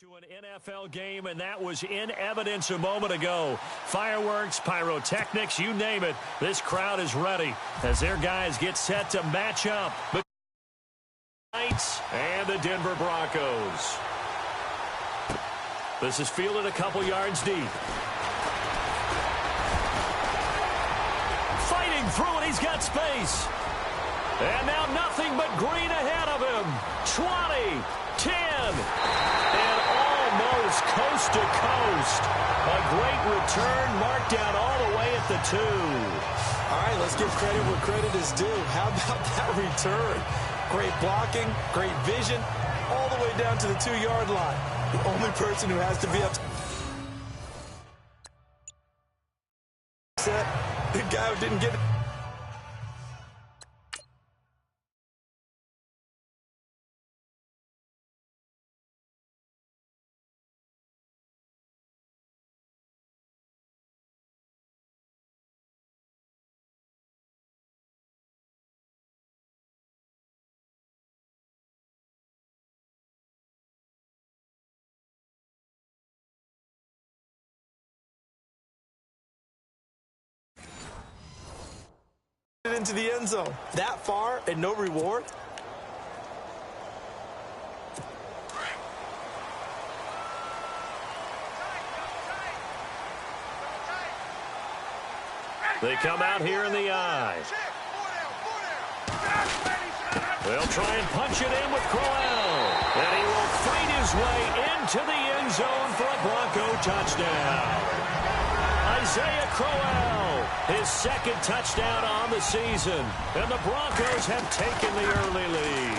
To an NFL game, and that was in evidence a moment ago. Fireworks, pyrotechnics, you name it. This crowd is ready as their guys get set to match up. The Knights and the Denver Broncos. This is fielded a couple yards deep. Fighting through it, he's got space. And now nothing but green ahead of him. 20, 10, and almost coast to coast. A great return marked down all the way at the 2. All right, let's give credit where credit is due. How about that return? Great blocking, great vision, all the way down to the 2-yard line. The only person who has to be upset, the guy who didn't get it. Into the end zone that far and no reward. They come out here in the eye. They'll try and punch it in with Crowell, and he will fight his way into the end zone for a Bronco touchdown. Isaiah Crowell, his second touchdown on the season. And the Broncos have taken the early lead.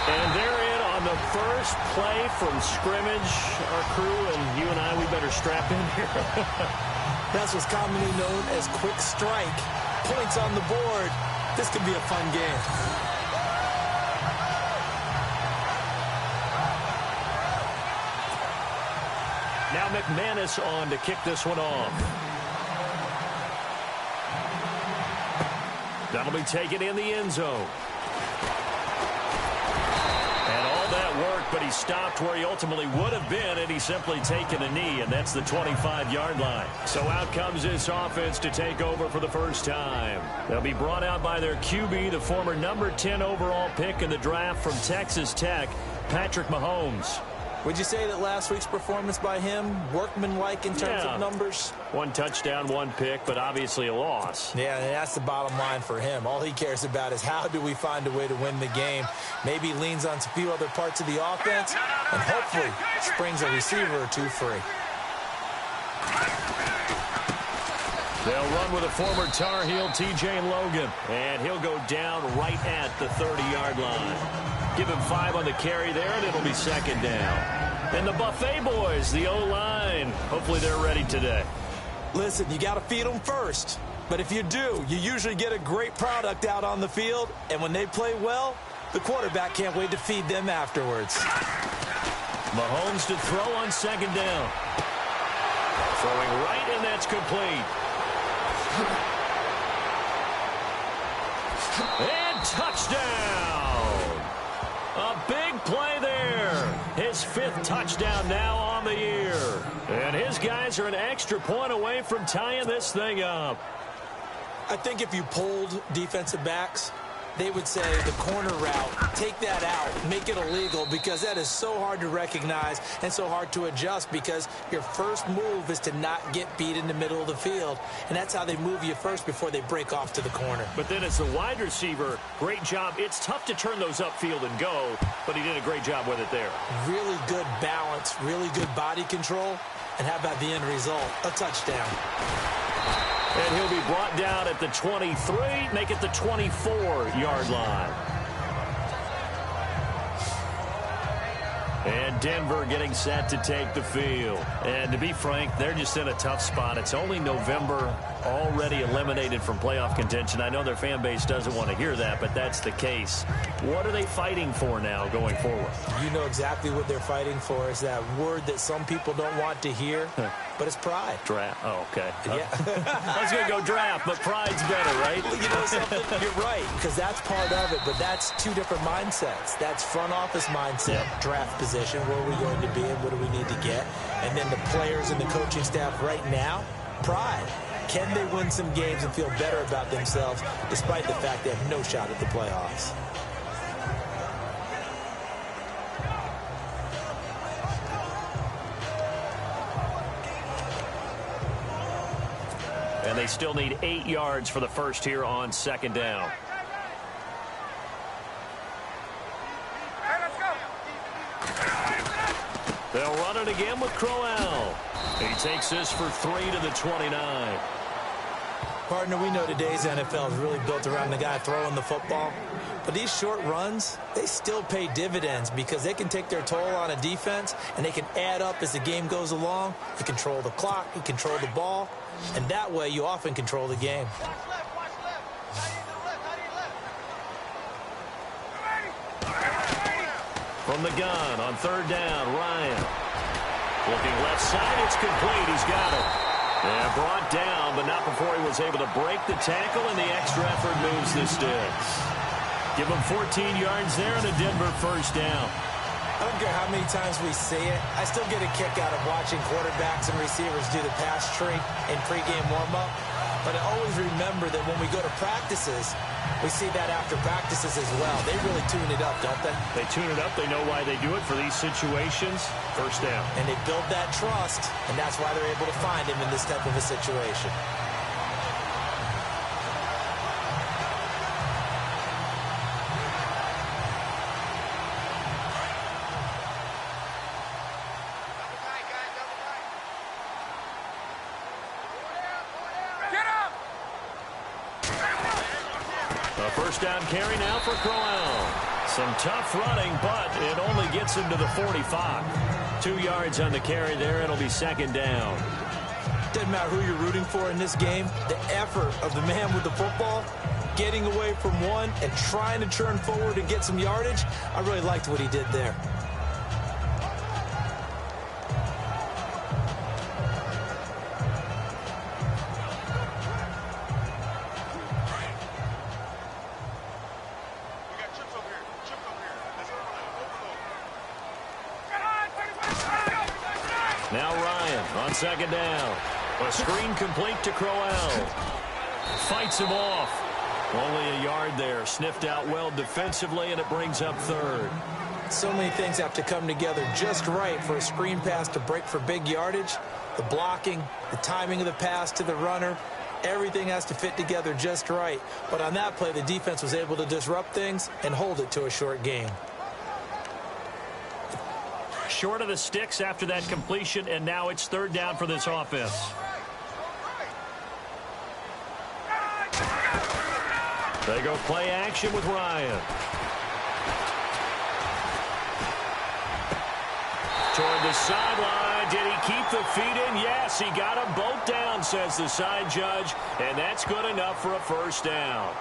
And they're in on the first play from scrimmage. Our crew and you and I, we better strap in here. That's what's commonly known as quick strike. Points on the board. This could be a fun game. Now McManus on to kick this one off. That'll be taken in the end zone. And all that work, but he stopped where he ultimately would have been had he simply taken a knee, and that's the 25-yard line. So out comes this offense to take over for the first time. They'll be brought out by their QB, the former number 10 overall pick in the draft from Texas Tech, Patrick Mahomes. Would you say that last week's performance by him, workmanlike in terms of numbers? 1 touchdown, 1 pick, but obviously a loss. Yeah, and that's the bottom line for him. All he cares about is how do we find a way to win the game. Maybe he leans on a few other parts of the offense, and hopefully springs a receiver or two free. They'll run with a former Tar Heel, T.J. Logan, and he'll go down right at the 30-yard line. Give him 5 on the carry there, and it'll be second down. And the Buffet boys, the O-line, hopefully they're ready today. Listen, you got to feed them first. But if you do, you usually get a great product out on the field. And when they play well, the quarterback can't wait to feed them afterwards. Mahomes to throw on second down. Throwing right, and that's complete. And touchdown. A big play there. His 5th touchdown now on the year. And his guys are an extra point away from tying this thing up. I think if you polled defensive backs, they would say the corner route, take that out, make it illegal, because that is so hard to recognize and so hard to adjust, because your first move is to not get beat in the middle of the field. And that's how they move you first before they break off to the corner. But then as the wide receiver, great job. It's tough to turn those upfield and go, but he did a great job with it there. Really good balance, really good body control. And how about the end result? A touchdown. And he'll be brought down at the 23, make it the 24-yard line. And Denver getting set to take the field. And to be frank, they're just in a tough spot. It's only November, already eliminated from playoff contention. I know their fan base doesn't want to hear that, but that's the case. What are they fighting for now going forward? You know exactly what they're fighting for. Is that word that some people don't want to hear, but it's pride. Draft. Oh, okay. Yeah. I was going to go draft, but pride's better, right? Well, you know something? You're right, because that's part of it, but that's 2 different mindsets. That's front office mindset, draft position, where are we going to be and what do we need to get. And then the players and the coaching staff right now, pride. Can they win some games and feel better about themselves despite the fact they have no shot at the playoffs? And they still need 8 yards for the first here on second down. They'll run it again with Crowell. He takes this for 3 to the 29. Partner, we know today's NFL is really built around the guy throwing the football. But these short runs, they still pay dividends because they can take their toll on a defense and they can add up as the game goes along. You control the clock, you control the ball, and that way you often control the game. From the gun on third down, Ryan. Looking left side, it's complete. He's got it. And brought down, but not before he was able to break the tackle, and the extra effort moves the sticks. Give him 14 yards there and a Denver first down. I don't care how many times we see it. I still get a kick out of watching quarterbacks and receivers do the pass tree in pregame warm-up. But I always remember that when we go to practices, we see that after practices as well. They really tune it up, don't they? They tune it up. They know why they do it for these situations. First down. And they build that trust, and that's why they're able to find him in this type of a situation. First down carry now for Crowell. Some tough running, but it only gets him to the 45. 2 yards on the carry there. It'll be second down. Doesn't matter who you're rooting for in this game. The effort of the man with the football, getting away from one and trying to turn forward and get some yardage, I really liked what he did there. Now Ryan on second down. A screen complete to Crowell. Fights him off. Only a yard there. Sniffed out well defensively, and it brings up third. So many things have to come together just right for a screen pass to break for big yardage. The blocking, the timing of the pass to the runner, everything has to fit together just right. But on that play, the defense was able to disrupt things and hold it to a short game. Short of the sticks after that completion, and now it's third down for this offense. They go play action with Ryan. Toward the sideline. Did he keep the feet in? Yes, he got them both down, says the side judge, and that's good enough for a first down.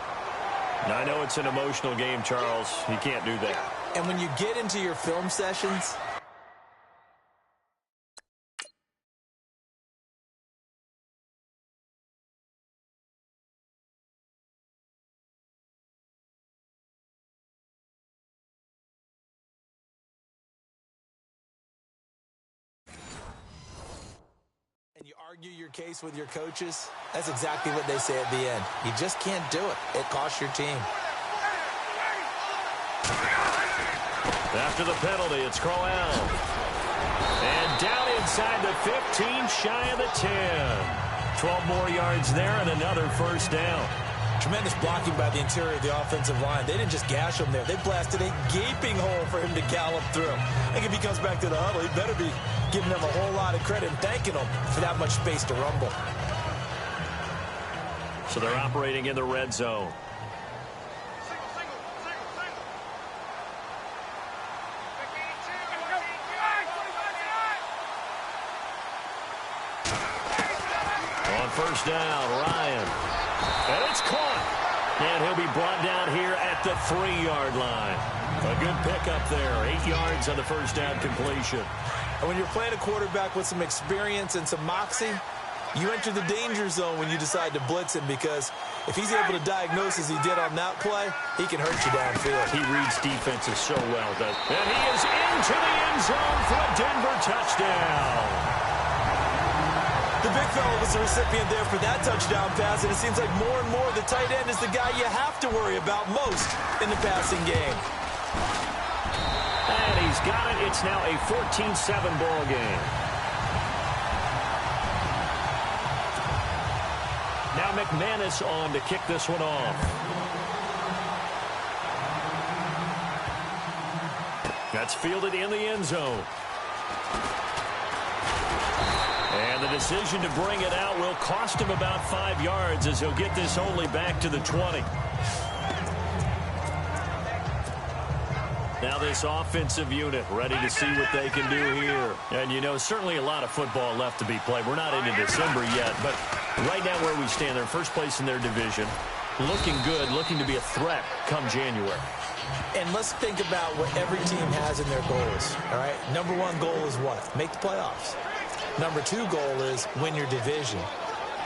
Now, I know it's an emotional game, Charles. You can't do that. And when you get into your film sessions, and you argue your case with your coaches, that's exactly what they say at the end. You just can't do it. It costs your team. After the penalty, it's Crowell. And down inside the 15, shy of the 10. 12 more yards there and another first down. Tremendous blocking by the interior of the offensive line. They didn't just gash him there. They blasted a gaping hole for him to gallop through. I think if he comes back to the huddle, he better be giving them a whole lot of credit and thanking them for that much space to rumble. So they're operating in the red zone. On first down, Ryan. And it's caught. And he'll be brought down here at the 3-yard line. A good pickup there. 8 yards on the first down completion. And when you're playing a quarterback with some experience and some moxie, You enter the danger zone when you decide to blitz him, because if he's able to diagnose as he did on that play, he can hurt you downfield. He reads defenses so well, does he? And he is into the end zone for a Denver touchdown. The big fella was the recipient there for that touchdown pass, and it seems like more and more the tight end is the guy you have to worry about most in the passing game. And he's got it. It's now a 14-7 ball game. Now McManus on to kick this one off. That's fielded in the end zone. And the decision to bring it out will cost him about 5 yards, as he'll get this only back to the 20. Now this offensive unit ready to see what they can do here. And, you know, certainly a lot of football left to be played. We're not into December yet, but right now where we stand, they're in first place in their division. Looking good, looking to be a threat come January. And let's think about what every team has in their goals, all right? Number one goal is what? Make the playoffs. Number two goal is win your division.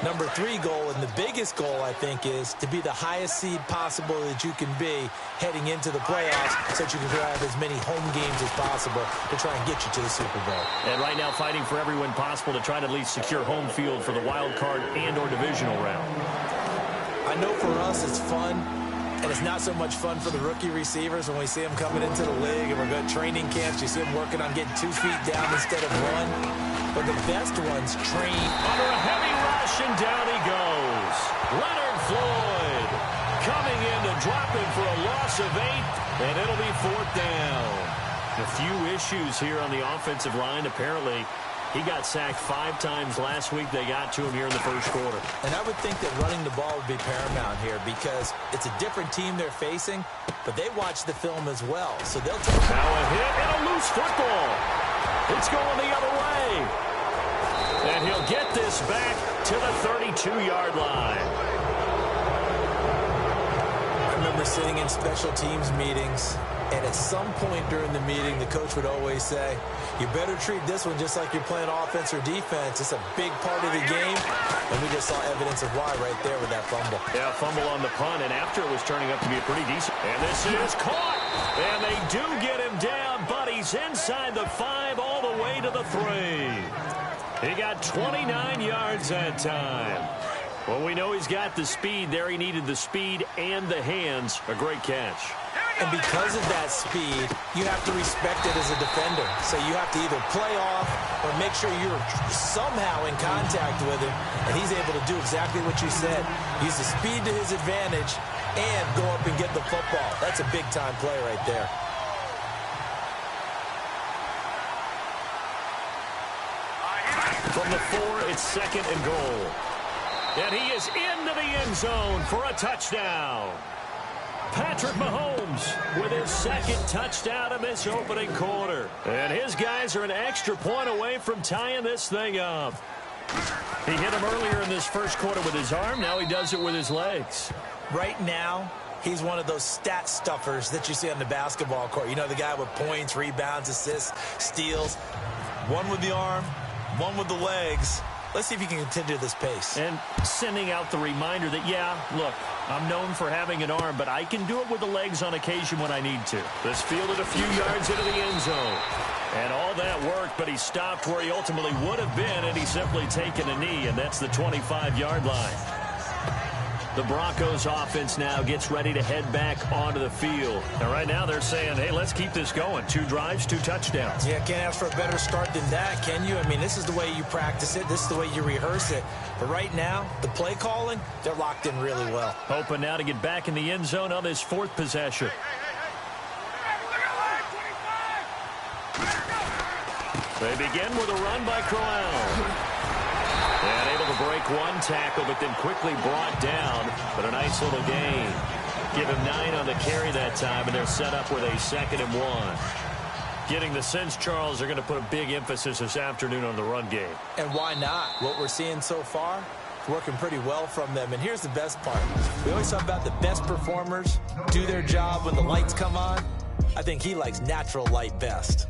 Number three goal, and the biggest goal, I think, is to be the highest seed possible that you can be heading into the playoffs, so that you can have as many home games as possible to try and get you to the Super Bowl. And right now fighting for every win possible to try to at least secure home field for the wild card and or divisional round. I know for us it's fun, and it's not so much fun for the rookie receivers when we see them coming into the league and we're going to training camps. You see them working on getting 2 feet down instead of one. But the best ones train under a heavy rush, and down he goes. Leonard Floyd coming in to drop him for a loss of 8, and it'll be 4th down. A few issues here on the offensive line. Apparently, he got sacked 5 times last week. They got to him here in the first quarter. And I would think that running the ball would be paramount here, because it's a different team they're facing, but they watch the film as well. So they'll take now a hit and a loose football. It's going the other way. And he'll get this back to the 32-yard line. I remember sitting in special teams meetings, and at some point during the meeting, the coach would always say, you better treat this one just like you're playing offense or defense. It's a big part of the game, and we just saw evidence of why right there with that fumble. Yeah, fumble on the punt, and after it was turning up to be a pretty decent. And this is caught, and they do get him down, but he's inside the 5 all the way to the 3. He got 29 yards that time. Well, we know he's got the speed there. He needed the speed and the hands. A great catch. And because of that speed, you have to respect it as a defender. So you have to either play off or make sure you're somehow in contact with him, and he's able to do exactly what you said. Use the speed to his advantage and go up and get the football. That's a big-time play right there. From the 4, it's 2nd and goal. And he is into the end zone for a touchdown. Patrick Mahomes with his 2nd touchdown of this opening quarter. And his guys are an extra point away from tying this thing up. He hit him earlier in this first quarter with his arm. Now he does it with his legs. Right now, he's one of those stat stuffers that you see on the basketball court. You know, the guy with points, rebounds, assists, steals. One with the arm, one with the legs. Let's see if he can continue this pace. And sending out the reminder that, yeah, look, I'm known for having an arm, but I can do it with the legs on occasion when I need to. This fielded a few yards into the end zone. And all that worked, but he stopped where he ultimately would have been, and he's simply taken a knee, and that's the 25-yard line. The Broncos offense now gets ready to head back onto the field. And right now they're saying, hey, let's keep this going. 2 drives, 2 touchdowns. Yeah, can't ask for a better start than that, can you? I mean, this is the way you practice it. This is the way you rehearse it. But right now, the play calling, they're locked in really well. Hoping now to get back in the end zone on this 4th possession. They begin with a run by Crowell. And able to break 1 tackle, but then quickly brought down. But a nice little gain. Give him 9 on the carry that time, and they're set up with a 2nd and 1. Getting the sense, Charles, they're going to put a big emphasis this afternoon on the run game. And why not? What we're seeing so far, working pretty well from them. And here's the best part. We always talk about the best performers do their job when the lights come on. I think he likes natural light best.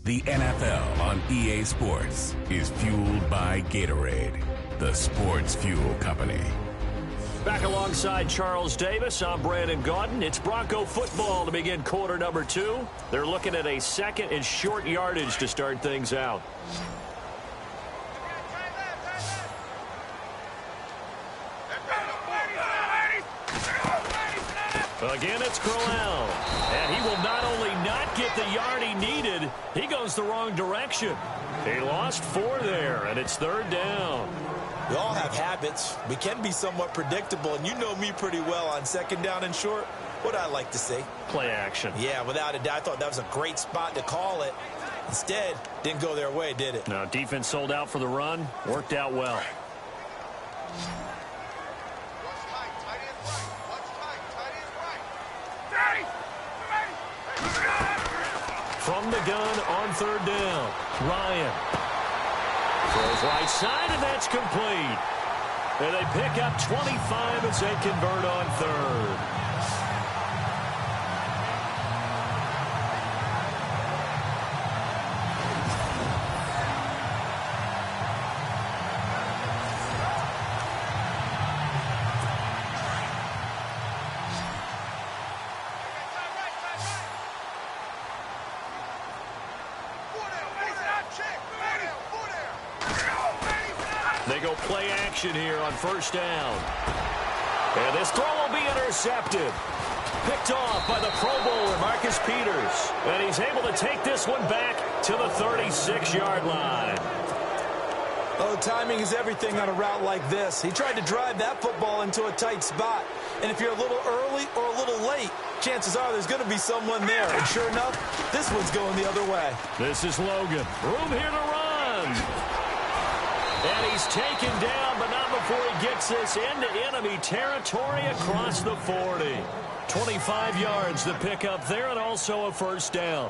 The NFL on EA Sports is fueled by Gatorade, the sports fuel company. Back alongside Charles Davis, I'm Brandon Gaudin. It's Bronco football to begin quarter number 2. They're looking at a second and short yardage to start things out. Again, it's Crowell. And he will not only not get the yard he needed, he goes the wrong direction. He lost 4 there, and it's third down. We all have habits. We can be somewhat predictable, and you know me pretty well on second down and short. What I like to say? Play action. Yeah, without a doubt. I thought that was a great spot to call it. Instead, didn't go their way, did it? No, defense sold out for the run. Worked out well. From the gun on third down, Ryan throws right side, and that's complete. And they pick up 25 as they convert on third. They go play action here on first down. And this throw will be intercepted. Picked off by the Pro Bowler, Marcus Peters. And he's able to take this one back to the 36-yard line. Oh, timing is everything on a route like this. He tried to drive that football into a tight spot. And if you're a little early or a little late, chances are there's going to be someone there. And sure enough, this one's going the other way. This is Logan. Room here to run. And he's taken down, but not before he gets this into enemy territory across the 40. 25 yards to pick up there, and also a first down.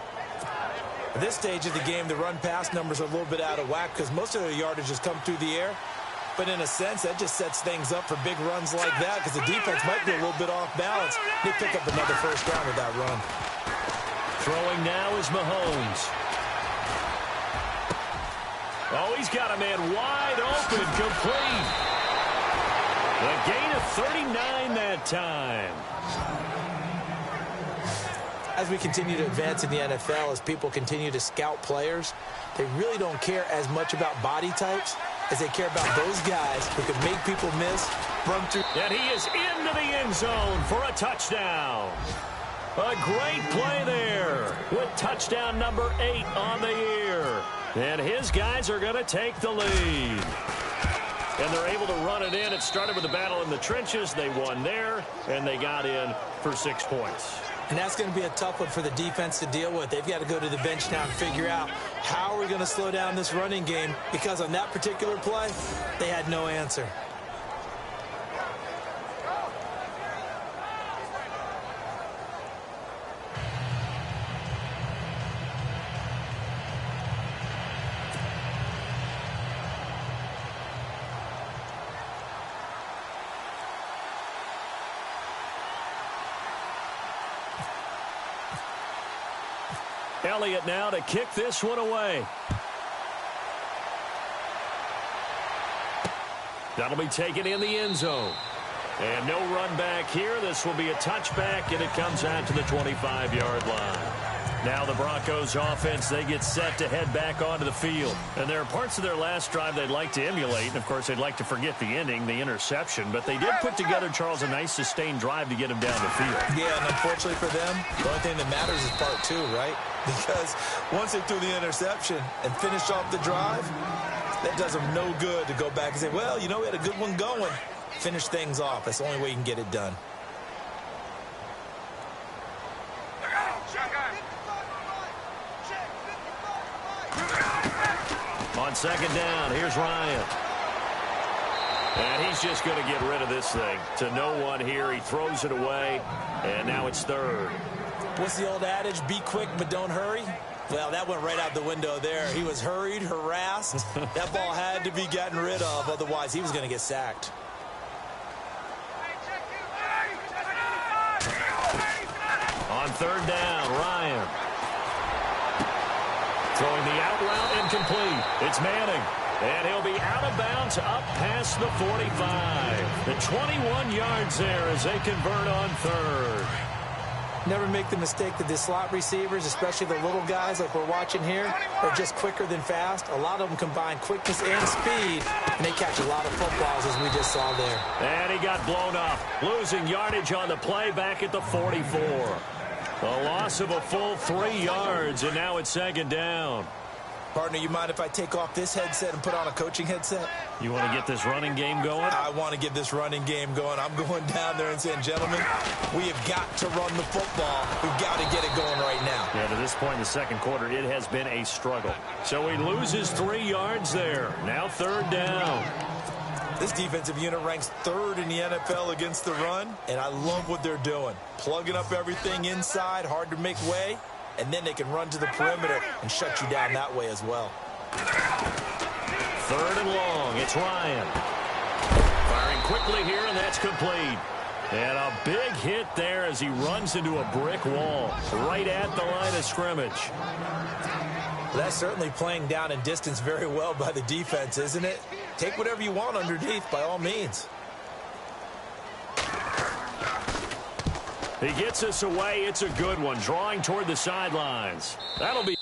At this stage of the game, the run-pass numbers are a little bit out of whack because most of their yardage has come through the air. But in a sense, that just sets things up for big runs like that because the defense might be a little bit off balance. They pick up another first down with that run. Throwing now is Mahomes. Oh, he's got a man wide open, complete. A gain of 39 that time. As we continue to advance in the NFL, as people continue to scout players, they really don't care as much about body types as they care about those guys who can make people miss, run through. And he is into the end zone for a touchdown. A great play there with touchdown number 8 on the year. And his guys are going to take the lead. And they're able to run it in. It started with a battle in the trenches. They won there, and they got in for 6 points. And that's going to be a tough one for the defense to deal with. They've got to go to the bench now and figure out how are we going to slow down this running game, because on that particular play, they had no answer. Elliott now to kick this one away. That'll be taken in the end zone. And no run back here. This will be a touchback, and it comes out to the 25-yard line. Now the Broncos offense, they get set to head back onto the field. And there are parts of their last drive they'd like to emulate. And, of course, they'd like to forget the ending, the interception. But they did put together, Charles, a nice sustained drive to get him down the field. Yeah, and unfortunately for them, the only thing that matters is part 2, right? Because once they threw the interception and finished off the drive, that does them no good to go back and say, well, you know, we had a good one going. Finish things off. That's the only way you can get it done. On second down, here's Ryan. And he's just going to get rid of this thing. To no one here. He throws it away, and now it's third. What's the old adage? Be quick, but don't hurry. Well, that went right out the window there. He was hurried, harassed. That ball had to be gotten rid of. Otherwise, he was going to get sacked. On third down, Ryan Throwing the out route incomplete. It's Manning. And he'll be out of bounds up past the 45. The 21 yards there as they convert on third. Never make the mistake that the slot receivers, especially the little guys like we're watching here, are just quicker than fast. A lot of them combine quickness and speed, and they catch a lot of footballs, as we just saw there. And he got blown up, losing yardage on the play back at the 44. A loss of a full 3 yards, and now it's second down. Partner, you mind if I take off this headset and put on a coaching headset? You want to get this running game going? I want to get this running game going. I'm going down there and saying, gentlemen, we have got to run the football. We've got to get it going right now. Yeah, to this point in the second quarter, it has been a struggle. So he loses 3 yards there. Now third down. This defensive unit ranks third in the NFL against the run, and I love what they're doing. Plugging up everything inside, hard to make way, and then they can run to the perimeter and shut you down that way as well. Third and long. It's Ryan. Firing quickly here, and that's complete. And a big hit there as he runs into a brick wall right at the line of scrimmage. That's certainly playing down and distance very well by the defense, isn't it? Take whatever you want underneath, by all means. He gets us away. It's a good one, drawing toward the sidelines. That'll be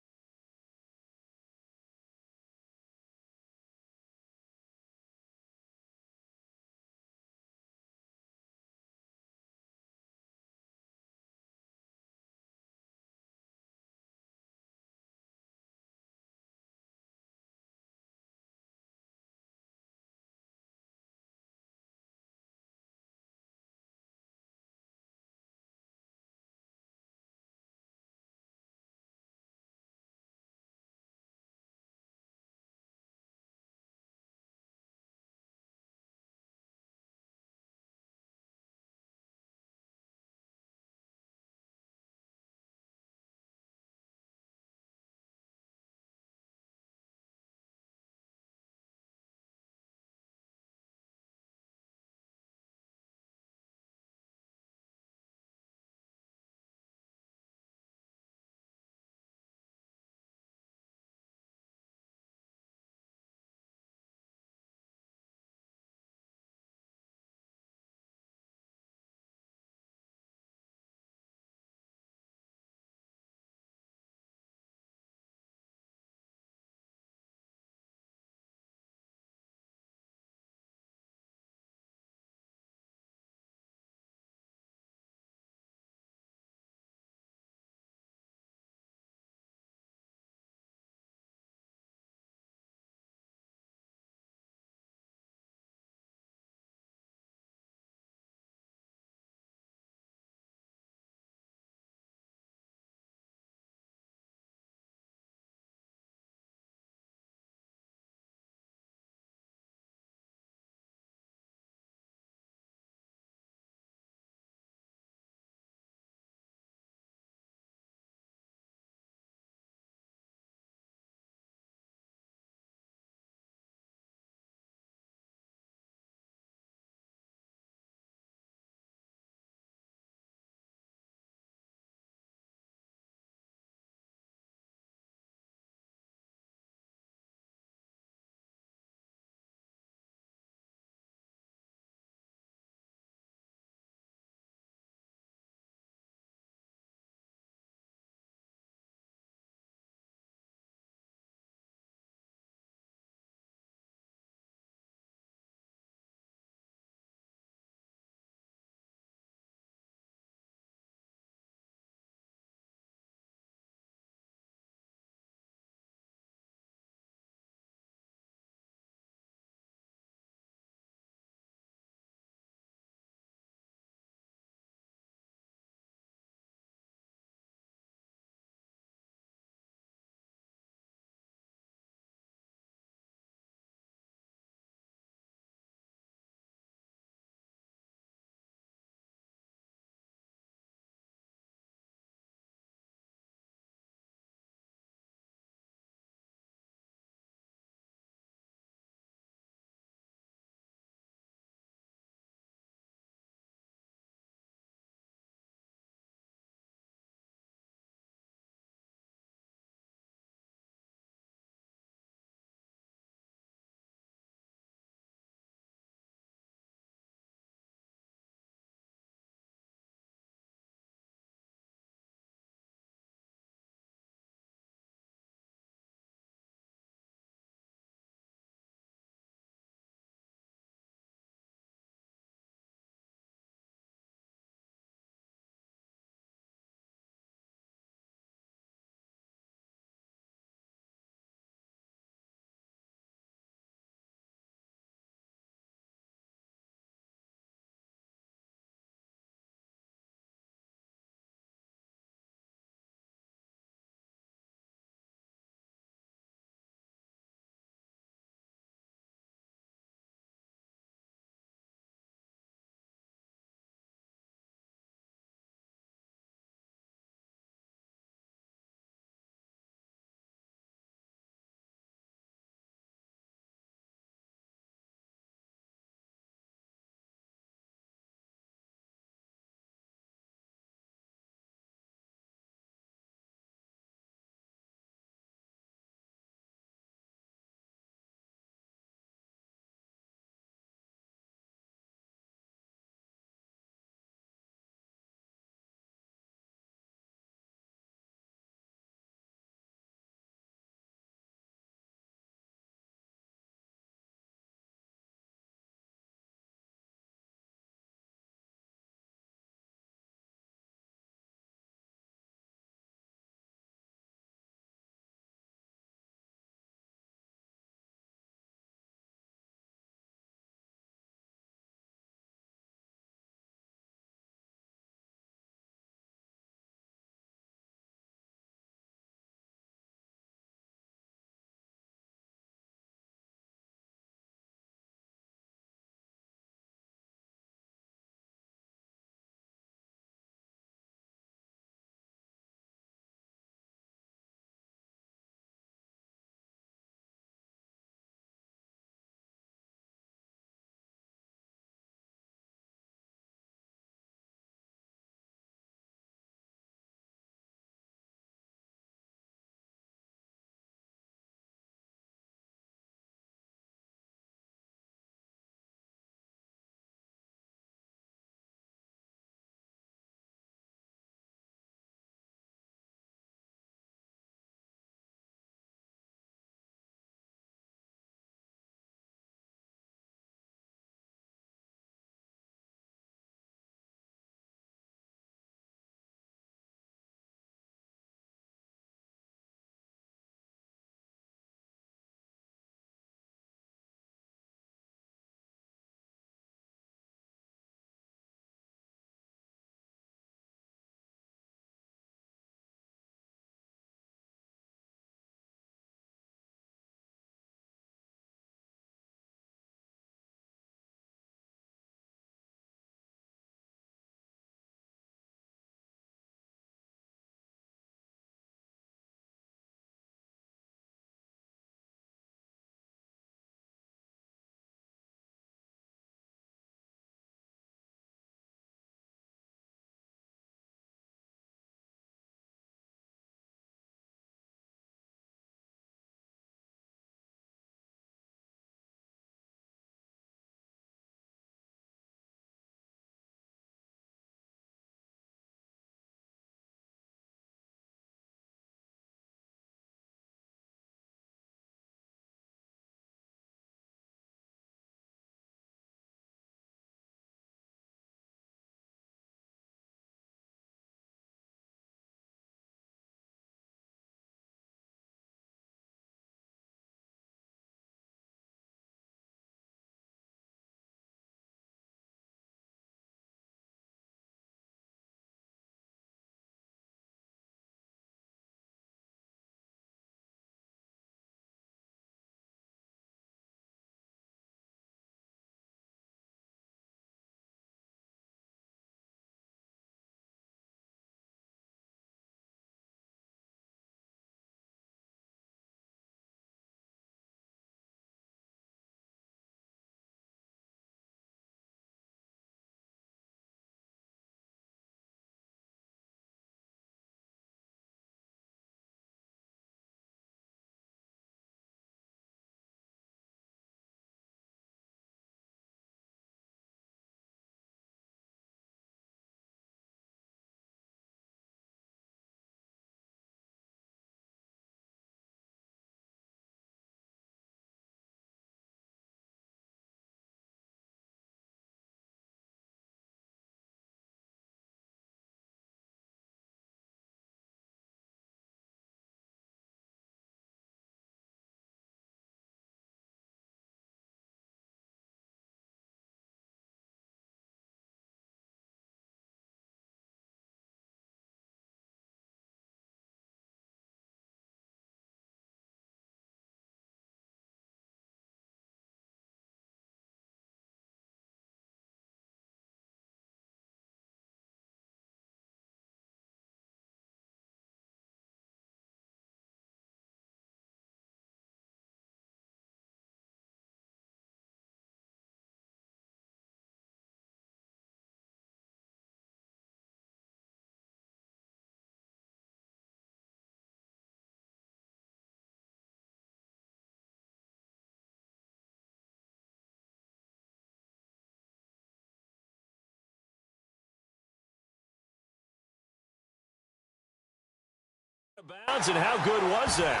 bounds, and how good was that?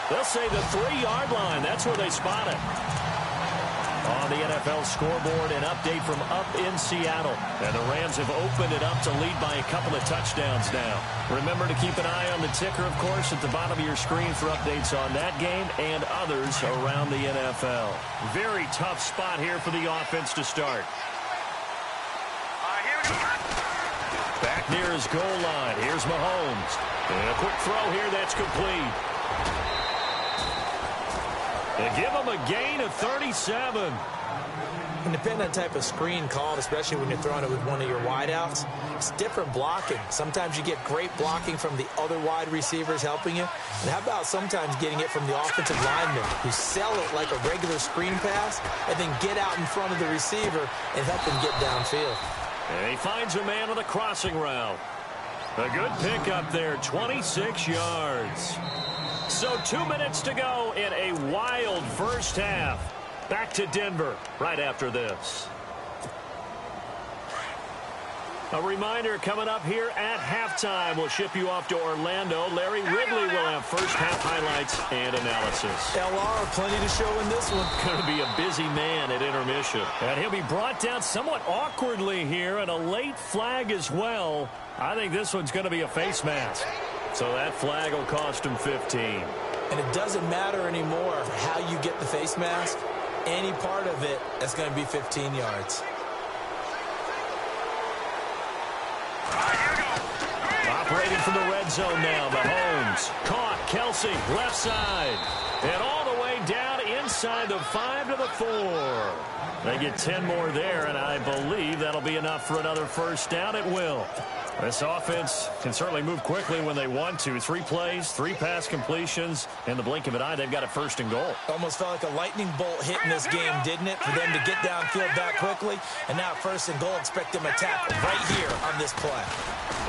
They'll say the 3-yard line. That's where they spot it. On the NFL scoreboard, an update from up in Seattle. And the Rams have opened it up to lead by a couple of touchdowns now. Remember to keep an eye on the ticker, of course, at the bottom of your screen for updates on that game and others around the NFL. Very tough spot here for the offense to start. Back near his goal line. Here's Mahomes. And a quick throw here that's complete. They give him a gain of 37. And depending on the type of screen called, especially when you're throwing it with one of your wideouts, it's different blocking. Sometimes you get great blocking from the other wide receivers helping you. And how about sometimes getting it from the offensive linemen who sell it like a regular screen pass and then get out in front of the receiver and help him get downfield. And he finds a man on the crossing route. A good pickup there, 26 yards. So 2 minutes to go in a wild first half. Back to Denver right after this. A reminder coming up here at halftime. We'll ship you off to Orlando. Larry Ridley will have first half highlights and analysis. LR, plenty to show in this one. Going to be a busy man at intermission. And he'll be brought down somewhat awkwardly here, and a late flag as well. I think this one's going to be a face mask. So that flag will cost him 15. And it doesn't matter anymore how you get the face mask. Any part of it, that's going to be 15 yards. Operating from the red zone now, Mahomes. Caught, Kelsey, left side. And all the way down inside the 5 to the 4. They get 10 more there, and I believe that'll be enough for another first down. It will. This offense can certainly move quickly when they want to. 3 plays, 3 pass completions. In the blink of an eye, they've got a first and goal. Almost felt like a lightning bolt hit in this game, didn't it? For them to get downfield that quickly. And now first and goal, expect them to tackle right here on this play.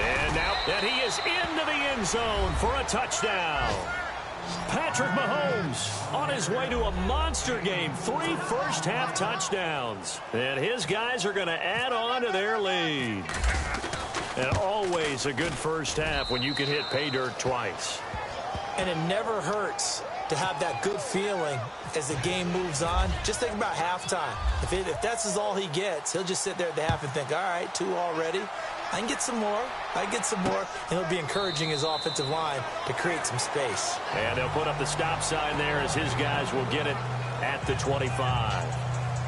And now that he is into the end zone for a touchdown. Patrick Mahomes on his way to a monster game. 3 first-half touchdowns. And his guys are going to add on to their lead. And always a good first half when you can hit pay dirt twice. And it never hurts to have that good feeling as the game moves on. Just think about halftime. If that's all he gets, he'll just sit there at the half and think, all right, 2 already. I can get some more. I can get some more. And he'll be encouraging his offensive line to create some space. And they'll put up the stop sign there as his guys will get it at the 25.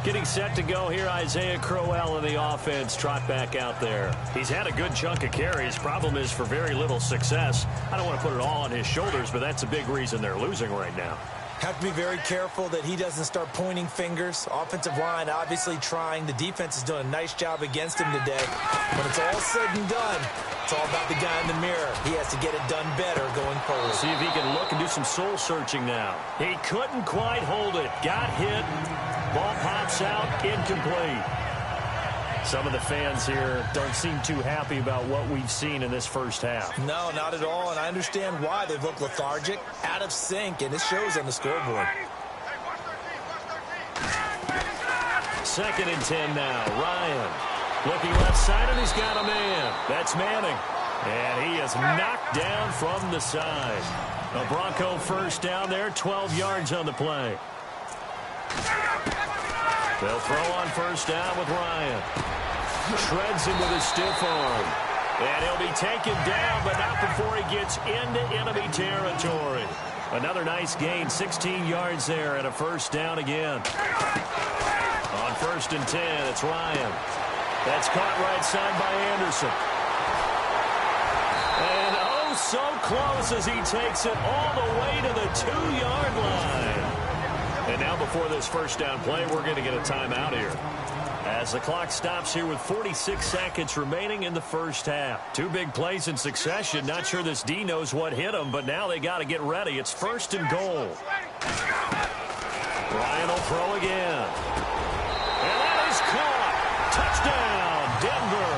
Getting set to go here, Isaiah Crowell in the offense. Trot back out there. He's had a good chunk of carries. Problem is for very little success. I don't want to put it all on his shoulders, but that's a big reason they're losing right now. Have to be very careful that he doesn't start pointing fingers. Offensive line obviously trying. The defense is doing a nice job against him today. When it's all said and done, it's all about the guy in the mirror. He has to get it done better going forward. See if he can look and do some soul searching now. He couldn't quite hold it. Got hit. Ball pops out. Incomplete. Some of the fans here don't seem too happy about what we've seen in this first half. No, not at all, and I understand why. They've looked lethargic, out of sync, and it shows on the scoreboard. 2nd and 10 now. Ryan looking left side, and he's got a man. That's Manning. And he is knocked down from the side. A Bronco first down there, 12 yards on the play. They'll throw on first down with Ryan. Shreds him with a stiff arm. And he'll be taken down, but not before he gets into enemy territory. Another nice gain, 16 yards there, and a first down again. On 1st and 10, it's Ryan. That's caught right side by Anderson. And oh, so close as he takes it all the way to the 2-yard line. And now before this first down play, we're going to get a timeout here. As the clock stops here with 46 seconds remaining in the first half. 2 big plays in succession. Not sure this D knows what hit him, but now they got to get ready. It's 1st and goal. Ryan will throw again. And that is caught. Touchdown, Denver.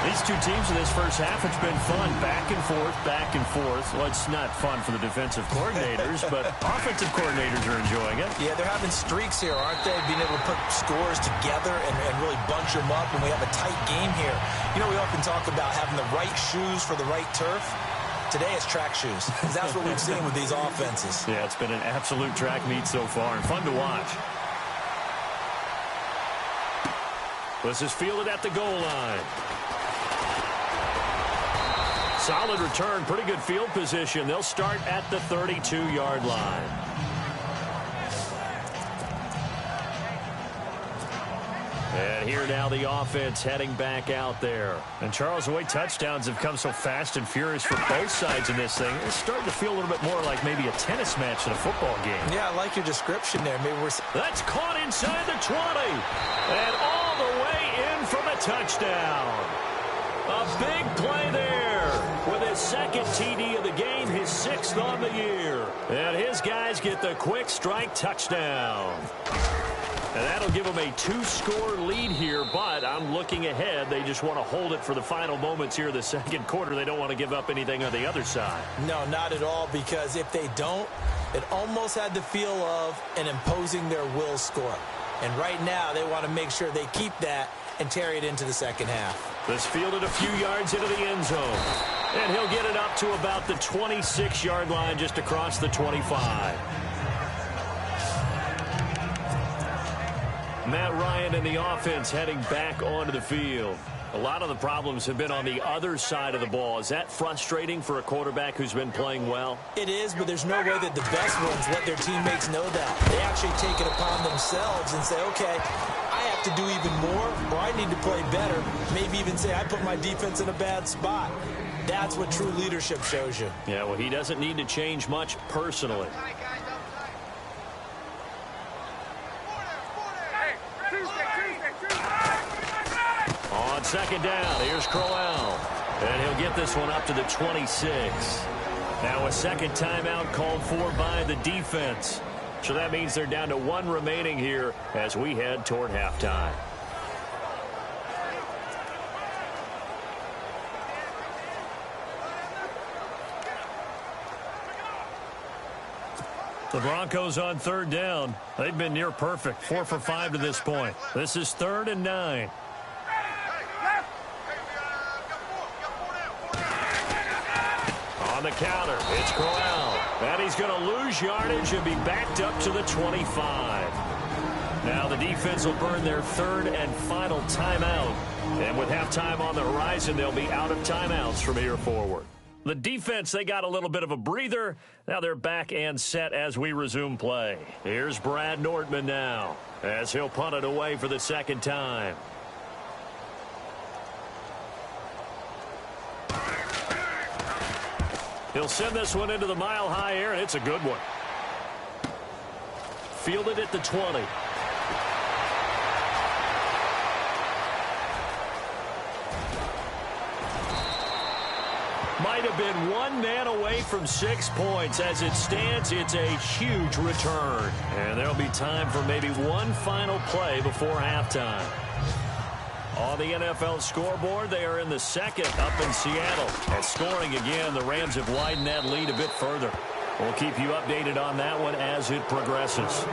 These two teams in this first half, it's been fun. Back and forth, back and forth. Well, it's not fun for the defensive coordinators, but offensive coordinators are enjoying it. Yeah, they're having streaks here, aren't they? Being able to put scores together and really bunch them up when we have a tight game here. You know, we often talk about having the right shoes for the right turf. Today it's track shoes. That's what we've seen with these offenses. Yeah, it's been an absolute track meet so far and fun to watch. This is fielded at the goal line. Solid return, pretty good field position. They'll start at the 32-yard line. And here now the offense heading back out there. And Charles, the way touchdowns have come so fast and furious for both sides in this thing, it's starting to feel a little bit more like maybe a tennis match than a football game. Yeah, I like your description there. Maybe we're... That's caught inside the 20. And all the way in for the touchdown. A big play there with his second TD of the game, his 6th on the year. And his guys get the quick strike touchdown. And that'll give them a 2-score lead here, but I'm looking ahead. They just want to hold it for the final moments here of the second quarter. They don't want to give up anything on the other side. No, not at all, because if they don't, it almost had the feel of an imposing their will score. And right now, they want to make sure they keep that and carry it into the second half. This fielded a few yards into the end zone. And he'll get it up to about the 26-yard line, just across the 25. Matt Ryan and the offense heading back onto the field. A lot of the problems have been on the other side of the ball. Is that frustrating for a quarterback who's been playing well? It is, but there's no way that the best ones let their teammates know that. They actually take it upon themselves and say, okay, I have to do even more, or I need to play better. Maybe even say I put my defense in a bad spot. That's what true leadership shows you. Yeah, well, he doesn't need to change much personally. On second down, here's Crowell. And he'll get this one up to the 26. Now a second timeout called for by the defense. So that means they're down to 1 remaining here as we head toward halftime. The Broncos on third down. They've been near perfect, 4 for 5 to this point. This is 3rd and 9. On the counter, it's Crowell. And he's going to lose yardage and be backed up to the 25. Now the defense will burn their 3rd and final timeout. And with halftime on the horizon, they'll be out of timeouts from here forward. The defense, they got a little bit of a breather. Now they're back and set as we resume play. Here's Brad Nordman now as he'll punt it away for the second time. He'll send this one into the mile-high air, and it's a good one. Fielded at the 20. Might have been one man away from 6 points. As it stands, it's a huge return. And there'll be time for maybe one final play before halftime. On the NFL scoreboard, they are in the second up in Seattle. And scoring again, the Rams have widened that lead a bit further. We'll keep you updated on that one as it progresses.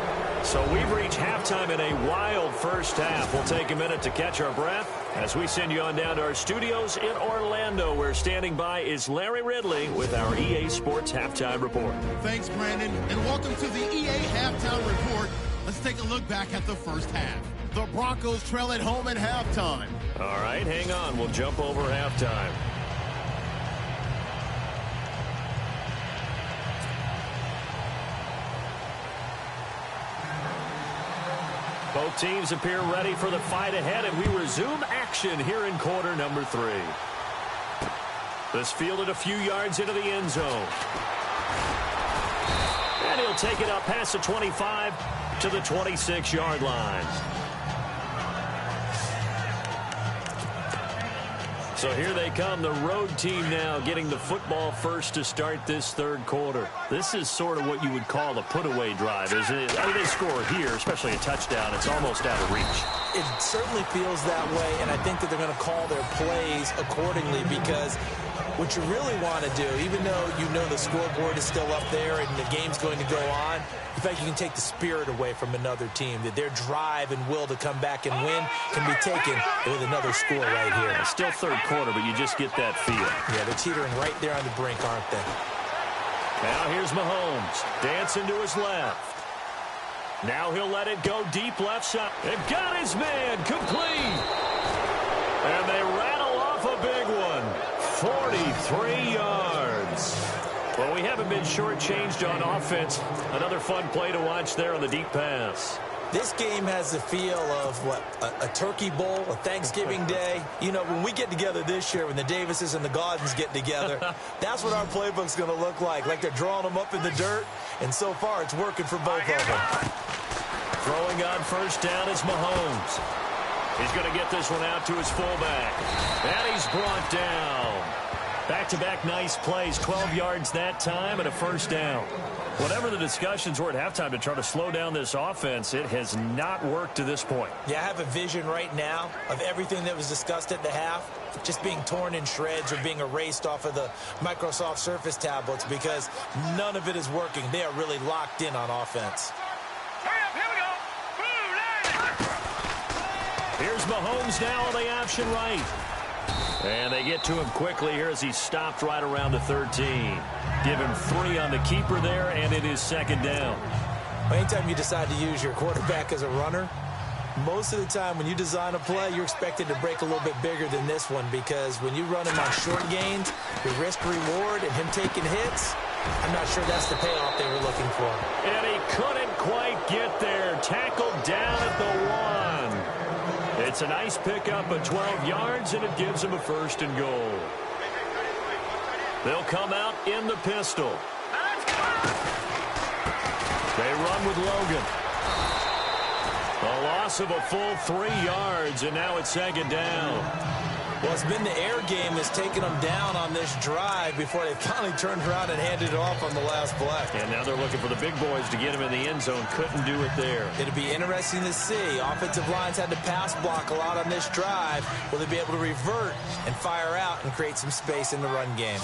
So we've reached halftime in a wild first half. We'll take a minute to catch our breath as we send you on down to our studios in Orlando, where standing by is Larry Ridley with our EA Sports Halftime Report. Thanks, Brandon, and welcome to the EA Halftime Report. Let's take a look back at the first half. The Broncos trail at home at halftime. All right, hang on. We'll jump over halftime. Both teams appear ready for the fight ahead, and we resume action here in quarter number 3. This fielded a few yards into the end zone. And he'll take it up past the 25 to the 26-yard line. So here they come, the road team now getting the football first to start this third quarter. This is sort of what you would call a put-away drive, isn't it? I mean, they score here, especially a touchdown. It's almost out of reach. It certainly feels that way, and I think that they're going to call their plays accordingly, because what you really want to do, even though you know the scoreboard is still up there and the game's going to go on, in fact, you can take the spirit away from another team, that their drive and will to come back and win can be taken with another score right here. It's still third quarter, but you just get that feel. Yeah, they're teetering right there on the brink, aren't they? Now here's Mahomes, dancing to his left. Now he'll let it go deep left side. They've got his man complete. And they rattle off a big one. 43 yards. Well, we haven't been shortchanged on offense. Another fun play to watch there on the deep pass. This game has the feel of, what, a turkey bowl, a Thanksgiving day. You know, when we get together this year, when the Davises and the Gaudens get together, that's what our playbook's going to look like they're drawing them up in the dirt. And so far, it's working for both of them. Throwing on first down is Mahomes. He's going to get this one out to his fullback. And he's brought down. Back-to-back nice plays, 12 yards that time and a first down. Whatever the discussions were at halftime to try to slow down this offense, it has not worked to this point. Yeah, I have a vision right now of everything that was discussed at the half just being torn in shreds or being erased off of the Microsoft Surface tablets, because none of it is working. They are really locked in on offense. Here's Mahomes now on the option right. And they get to him quickly here as he stopped right around the 13. Give him 3 on the keeper there, and it is second down. Anytime you decide to use your quarterback as a runner, most of the time when you design a play, you're expected to break a little bit bigger than this one, because when you run him on short gains, the risk-reward and him taking hits, I'm not sure that's the payoff they were looking for. And he couldn't quite get there. Tackled down at the 1. It's a nice pickup of 12 yards, and it gives him a first and goal. They'll come out in the pistol. They run with Logan. A loss of a full 3 yards, and now it's second down. Well, it's been the air game that's taken them down on this drive before they finally turned around and handed it off on the last play. And now they're looking for the big boys to get him in the end zone. Couldn't do it there. It'll be interesting to see. Offensive lines had to pass block a lot on this drive. Will they be able to revert and fire out and create some space in the run game?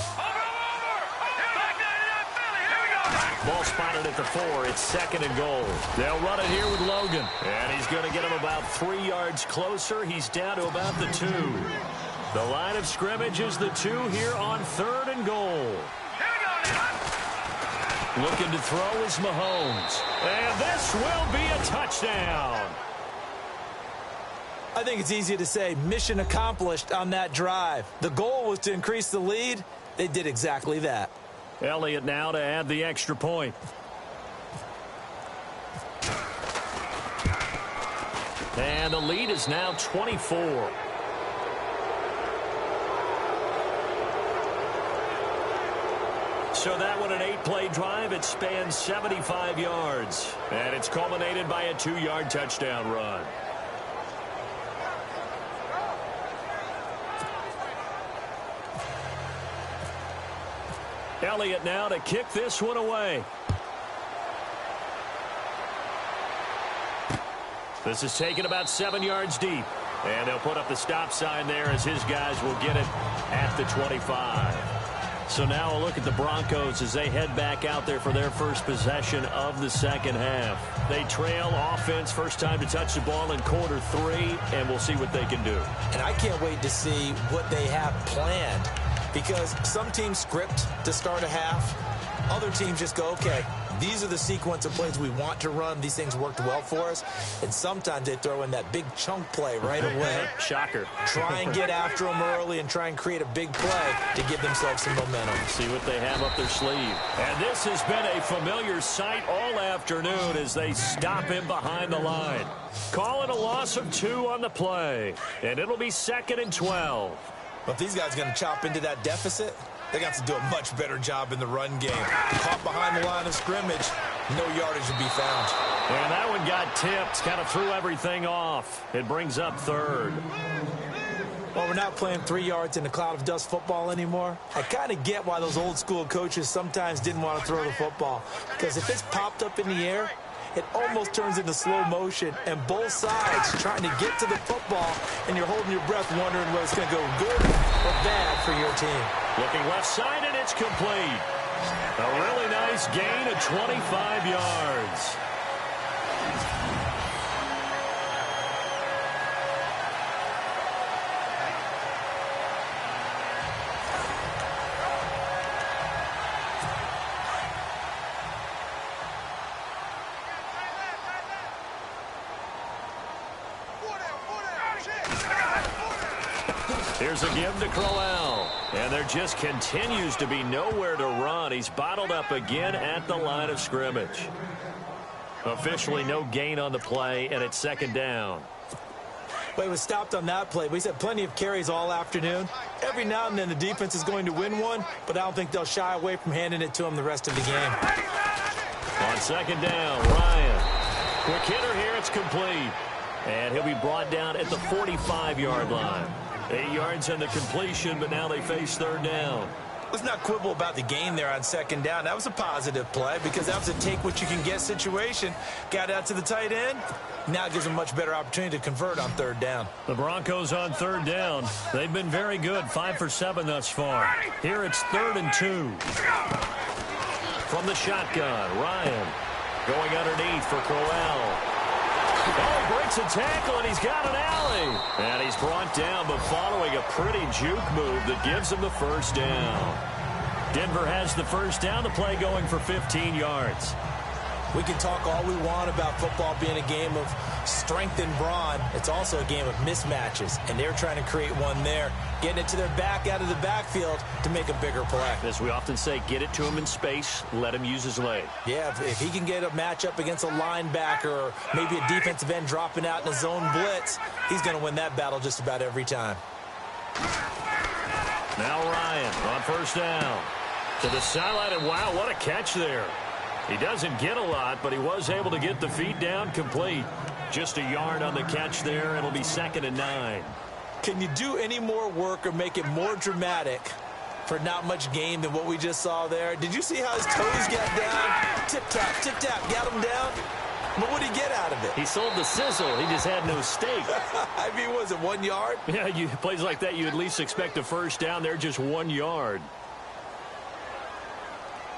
Ball spotted at the 4. It's second and goal. They'll run it here with Logan. And he's going to get him about 3 yards closer. He's down to about the 2. The line of scrimmage is the 2 here on third and goal. Looking to throw is Mahomes. And this will be a touchdown. I think it's easy to say mission accomplished on that drive. The goal was to increase the lead. They did exactly that. Elliott now to add the extra point. And the lead is now 24. So that one, an 8-play drive. It spans 75 yards. And it's culminated by a 2-yard touchdown run. Elliott now to kick this one away. This is taken about 7 yards deep. And they'll put up the stop sign there as his guys will get it at the 25. So now a look at the Broncos as they head back out there for their first possession of the second half. They trail offense, first time to touch the ball in quarter 3, and we'll see what they can do. And I can't wait to see what they have planned, because some teams script to start a half. Other teams just go, okay, these are the sequence of plays we want to run. These things worked well for us. And sometimes they throw in that big chunk play right away. Shocker. Try and get after them early and try and create a big play to give themselves some momentum. See what they have up their sleeve. And this has been a familiar sight all afternoon as they stop him behind the line. Call it a loss of 2 on the play. And it'll be 2nd and 12. But if these guys are going to chop into that deficit, they got to do a much better job in the run game. Caught behind the line of scrimmage, no yardage to be found. And that one got tipped, kind of threw everything off. It brings up 3rd. Well, we're not playing 3 yards in a cloud of dust football anymore. I kind of get why those old school coaches sometimes didn't want to throw the football. Because if it's popped up in the air, it almost turns into slow motion, and both sides trying to get to the football, and you're holding your breath wondering whether it's going to go good or bad for your team. Looking left side, and it's complete. A really nice gain of 25 yards. Here's a give to Crowell. And there just continues to be nowhere to run. He's bottled up again at the line of scrimmage. Officially no gain on the play, and it's second down. Well, he was stopped on that play. He's had plenty of carries all afternoon. Every now and then the defense is going to win one, but I don't think they'll shy away from handing it to him the rest of the game. On second down, Ryan. Quick hitter here, it's complete. And he'll be brought down at the 45-yard line. 8 yards on the completion, but now they face third down. Let's not quibble about the gain there on second down. That was a positive play because that was a take-what-you-can-get situation. Got out to the tight end. Now it gives them a much better opportunity to convert on third down. The Broncos on third down. They've been very good, 5 for 7 thus far. Here it's 3rd and 2. From the shotgun, Ryan going underneath for Crowell. Oh, he breaks a tackle, and he's got an alley. And he's brought down, but following a pretty juke move that gives him the first down. Denver has the first down, the play going for 15 yards. We can talk all we want about football being a game of strength and brawn. It's also a game of mismatches, and they're trying to create one there, getting it to their back out of the backfield to make a bigger play. As we often say, get it to him in space, let him use his leg. Yeah, if he can get a matchup against a linebacker or maybe a defensive end dropping out in a zone blitz, he's going to win that battle just about every time. Now Ryan on first down. To the sideline, and wow, what a catch there. He doesn't get a lot, but he was able to get the feet down complete. Just a yard on the catch there. It'll be 2nd and 9. Can you do any more work or make it more dramatic for not much gain than what we just saw there? Did you see how his toes got down? Tip-tap, got him down. But what did he get out of it? He sold the sizzle. He just had no steak. I mean, was it 1 yard? Yeah, plays like that, you at least expect a first down. They're just 1 yard.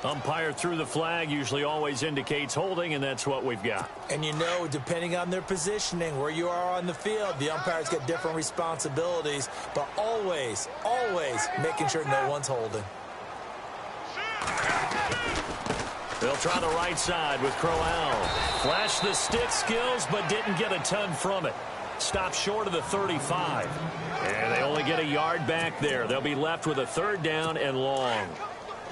Umpire threw the flag, usually always indicates holding, and that's what we've got. And you know, depending on their positioning, where you are on the field, the umpires get different responsibilities, but always making sure no one's holding. They'll try the right side with Crowell. Flashed the stick skills, but didn't get a ton from it. Stopped short of the 35. And they only get a yard back there. They'll be left with a 3rd down and long.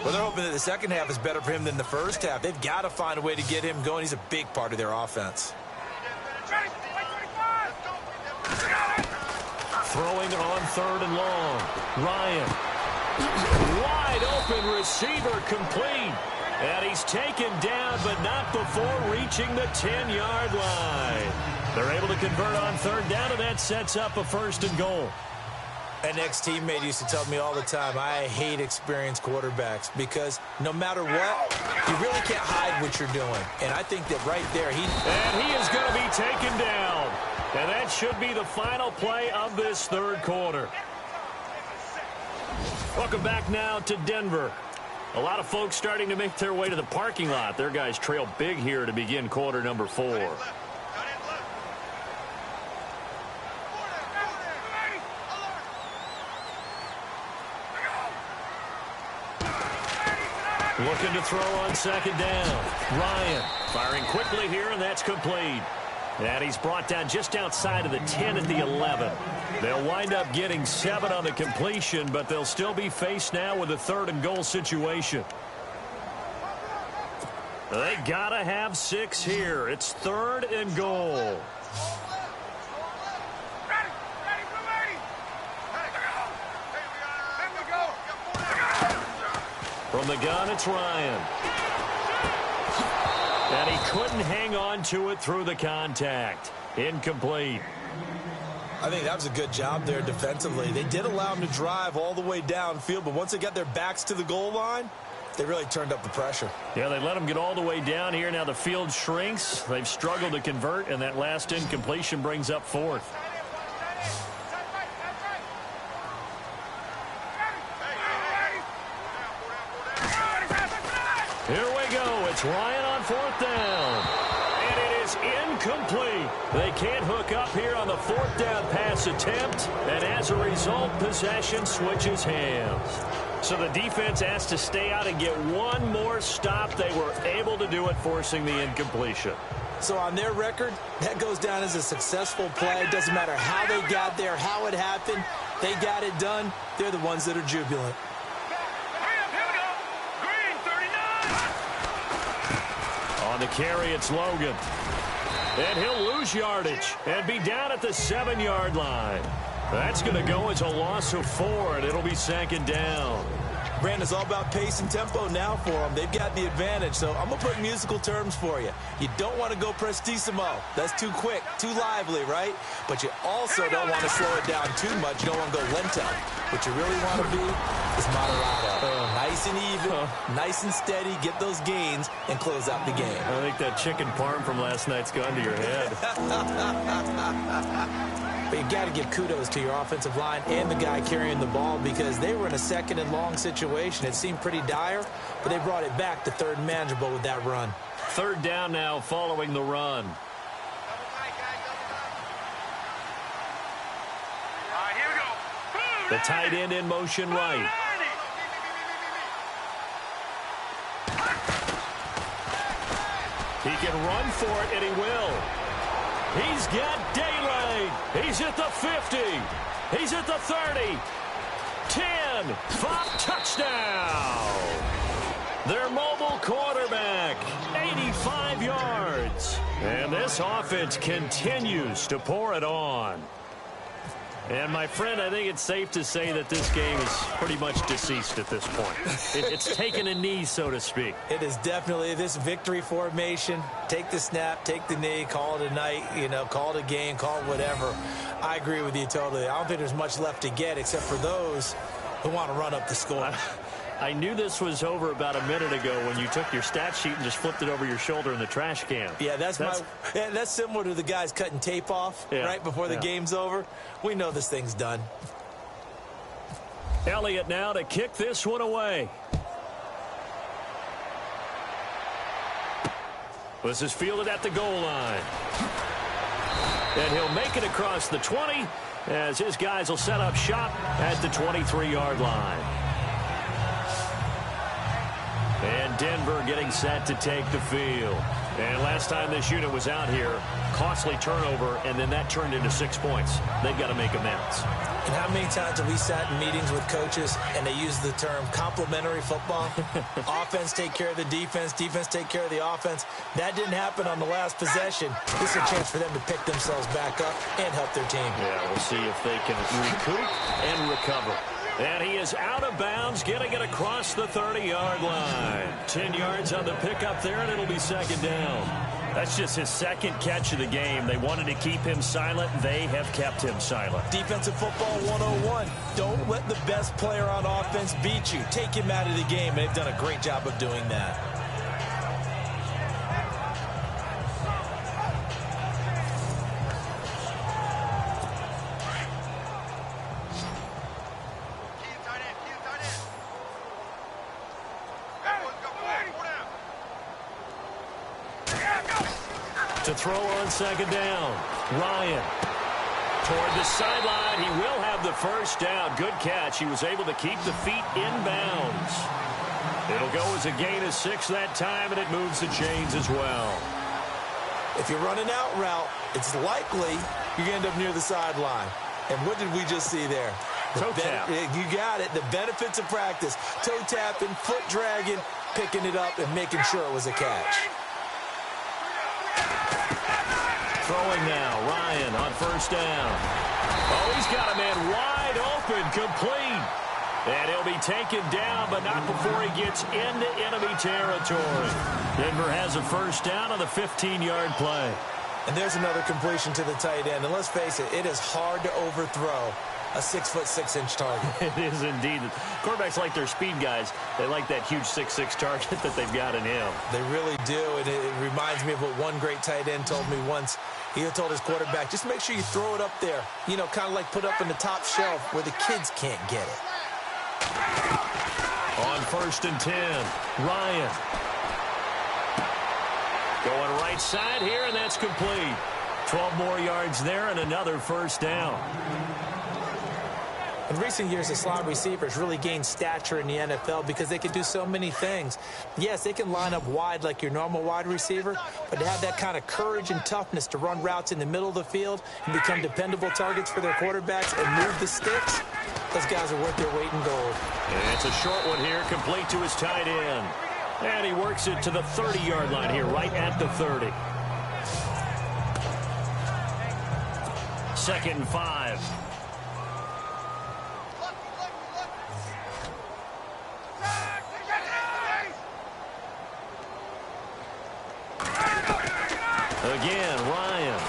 Well, they're hoping that the second half is better for him than the first half. They've got to find a way to get him going. He's a big part of their offense. Throwing on 3rd and long. Ryan. Wide open receiver complete. And he's taken down, but not before reaching the 10-yard line. They're able to convert on 3rd down, and that sets up a 1st and goal. An ex-teammate used to tell me all the time, I hate experienced quarterbacks because no matter what, you really can't hide what you're doing. And I think that right there, And he is going to be taken down. And that should be the final play of this 3rd quarter. Welcome back now to Denver. A lot of folks starting to make their way to the parking lot. Their guys trail big here to begin quarter number 4. Looking to throw on 2nd down. Ryan firing quickly here, and that's complete. And he's brought down just outside of the 10 at the 11. They'll wind up getting 7 on the completion, but they'll still be faced now with a 3rd and goal situation. They gotta have 6 here. It's 3rd and goal. From the gun, it's Ryan. And he couldn't hang on to it through the contact. Incomplete. I think that was a good job there defensively. They did allow him to drive all the way downfield, but once they got their backs to the goal line, They really turned up the pressure. Yeah, they let them get all the way down here. Now the field shrinks. They've struggled to convert, and that last incompletion brings up fourth. Here we go. It's Ryan on fourth down. And it is incomplete. They can't hook up here on the fourth down pass attempt. And as a result, possession switches hands. So the defense asked to stay out and get one more stop. They were able to do it, forcing the incompletion. So on their record, that goes down as a successful play. It doesn't matter how they got there, how it happened. They got it done. They're the ones that are jubilant. On the carry, it's Logan. And he'll lose yardage and be down at the 7-yard line. That's going to go as a loss of 4, and it'll be second down. Brandon, it's all about pace and tempo now for them. They've got the advantage, so I'm going to put musical terms for you. You don't want to go prestissimo. That's too quick, too lively, right? But you also don't want to slow it down too much. You don't want to go lento. What you really want to be is moderato. Nice and even, nice and steady, get those gains, and close out the game. I think that chicken parm from last night's gone to your head. But you got to give kudos to your offensive line and the guy carrying the ball because they were in a second and long situation. It seemed pretty dire, but they brought it back to third and manageable with that run. Third down now following the run. The tight end in motion right. He can run for it, and he will. He's got daylight. He's at the 50. He's at the 30. 10. 5. Touchdown. Their mobile quarterback, 85 yards. And this offense continues to pour it on. And, my friend, I think it's safe to say that this game is pretty much deceased at this point. It's taken a knee, so to speak. It is definitely this victory formation. Take the snap, take the knee, call it a night, call it a game, call it whatever. I agree with you totally. I don't think there's much left to get except for those who want to run up the score. I knew this was over about a minute ago when you took your stat sheet and just flipped it over your shoulder in the trash can. Yeah, that's similar to the guys cutting tape off right before the game's over. We know this thing's done. Elliott now to kick this one away. This is fielded at the goal line. And he'll make it across the 20 as his guys will set up shop at the 23-yard line. And Denver getting set to take the field. And last time this unit was out here, costly turnover, and then that turned into 6 points. They've got to make amends. And how many times have we sat in meetings with coaches and they use the term complementary football? Offense take care of the defense, defense take care of the offense. That didn't happen on the last possession. This is a chance for them to pick themselves back up and help their team. Yeah, we'll see if they can recoup and recover. And he is out of bounds, getting it across the 30-yard line. 10 yards on the pickup there, and it'll be second down. That's just his second catch of the game. They wanted to keep him silent. They have kept him silent. Defensive football 101. Don't let the best player on offense beat you. Take him out of the game. They've done a great job of doing that. To throw on second down. Ryan toward the sideline. He will have the first down. Good catch. He was able to keep the feet in bounds. It'll go as a gain of 6 that time, and it moves the chains as well. If you run an out route, it's likely you're going to end up near the sideline. And what did we just see there? Toe tap. You got it. The benefits of practice. Toe tapping, foot dragging, picking it up, and making sure it was a catch. Throwing now, Ryan on first down. Oh, he's got a man wide open, complete. And he'll be taken down, but not before he gets into enemy territory. Denver has a first down on the 15-yard play. And there's another completion to the tight end. And let's face it, it is hard to overthrow a 6'6" target. It is indeed. Quarterbacks like their speed guys. They like that huge 6'6" target that they've got in him. They really do, and it reminds me of what one great tight end told me once. He told his quarterback, just make sure you throw it up there. You know, kind of like put up in the top shelf where the kids can't get it. On 1st and 10, Ryan. Going right side here, and that's complete. 12 more yards there and another first down. In recent years, the slot receivers really gained stature in the NFL because they can do so many things. Yes, they can line up wide like your normal wide receiver, but to have that kind of courage and toughness to run routes in the middle of the field and become dependable targets for their quarterbacks and move the sticks, those guys are worth their weight in gold. And it's a short one here, complete to his tight end. And he works it to the 30-yard line here, right at the 30. 2nd and 5. Again, Ryan.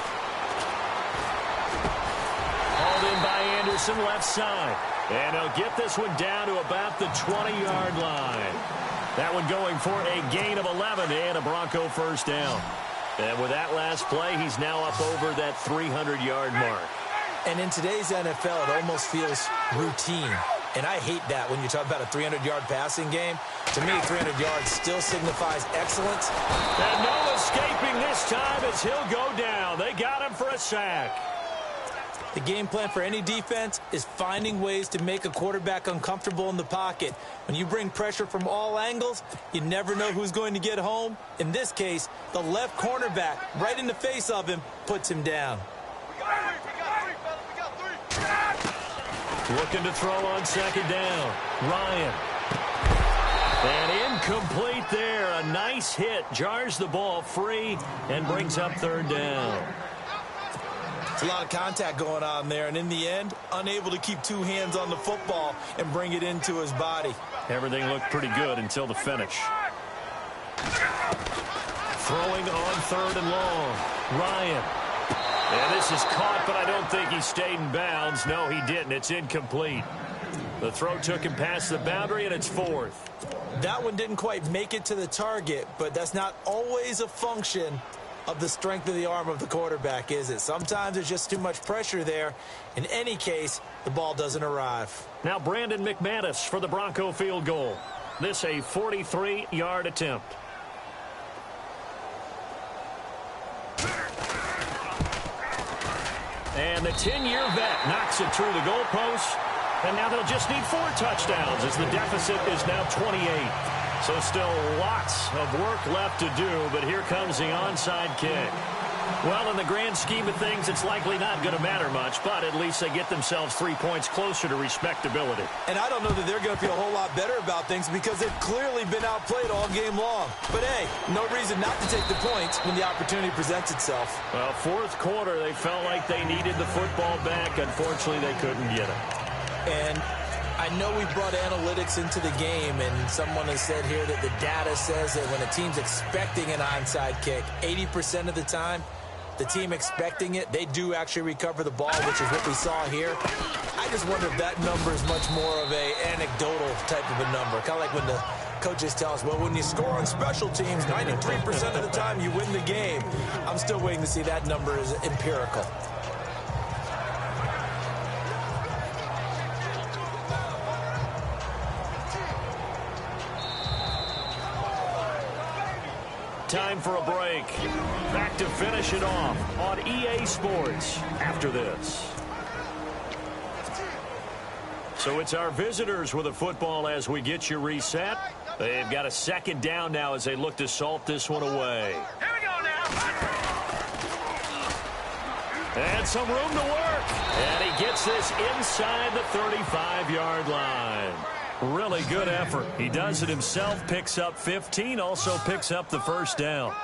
Hauled in by Anderson, left side. And he'll get this one down to about the 20-yard line. That one going for a gain of 11 and a Bronco first down. And with that last play, he's now up over that 300-yard mark. And in today's NFL, it almost feels routine. And I hate that when you talk about a 300-yard passing game. To me, 300 yards still signifies excellence. And no escaping this time as he'll go down. They got him for a sack. The game plan for any defense is finding ways to make a quarterback uncomfortable in the pocket. When you bring pressure from all angles, you never know who's going to get home. In this case, the left cornerback, right in the face of him, puts him down. Looking to throw on 2nd down. Ryan. And incomplete there. A nice hit. Jars the ball free and brings up 3rd down. It's a lot of contact going on there, and in the end, unable to keep two hands on the football and bring it into his body. Everything looked pretty good until the finish. Throwing on 3rd and long. Ryan. And this is caught, but I don't think he stayed in bounds. No, he didn't. It's incomplete. The throw took him past the boundary, and it's 4th. That one didn't quite make it to the target, but that's not always a function of the strength of the arm of the quarterback, is it? Sometimes there's just too much pressure there. In any case, the ball doesn't arrive. Now Brandon McManus for the Bronco field goal. This a 43-yard attempt. And the 10-year vet knocks it through the goalpost. And now they'll just need 4 touchdowns as the deficit is now 28. So still lots of work left to do, but here comes the onside kick. Well, in the grand scheme of things, it's likely not going to matter much, but at least they get themselves 3 points closer to respectability. And I don't know that they're going to feel a whole lot better about things because they've clearly been outplayed all game long. But, hey, no reason not to take the points when the opportunity presents itself. Well, 4th quarter, they felt like they needed the football back. Unfortunately, they couldn't get it. And I know we brought analytics into the game, and someone has said here that the data says that when a team's expecting an onside kick, 80% of the time, the team expecting it, they do actually recover the ball, which is what we saw here. I just wonder if that number is much more of a anecdotal type of a number. Kind of like when the coaches tell us, well, when you score on special teams, 93% of the time you win the game. I'm still waiting to see that number is empirical. Time for a break. Back to finish it off on EA Sports after this. So it's our visitors with a football as we get you reset. They've got a 2nd down now as they look to salt this one away. Here we go now. And some room to work. And he gets this inside the 35-yard line. Really good effort. He does it himself, picks up 15, also picks up the first down.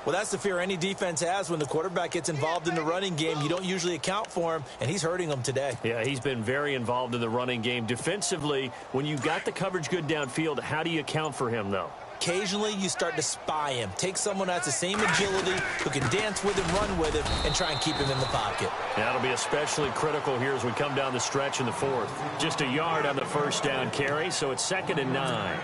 Well, that's the fear any defense has when the quarterback gets involved in the running game. You don't usually account for him, and he's hurting them today. Yeah, he's been very involved in the running game. Defensively, when you've got the coverage good downfield, how do you account for him, though? Occasionally, you start to spy him. Take someone that has the same agility, who can dance with him, run with him, and try and keep him in the pocket. That'll be especially critical here as we come down the stretch in the fourth. Just a yard on the first down carry, so it's 2nd and 9.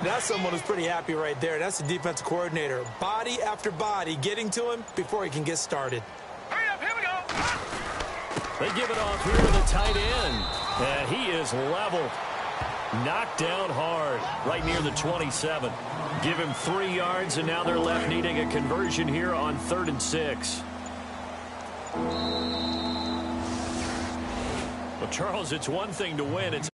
That's someone who's pretty happy right there. That's the defensive coordinator. Body after body getting to him before he can get started. Hurry up, here we go. They give it off here to the tight end. And he is leveled. Knocked down hard right near the 27. Give him 3 yards, and now they're left needing a conversion here on 3rd and 6. Well, Charles, it's one thing to win. It's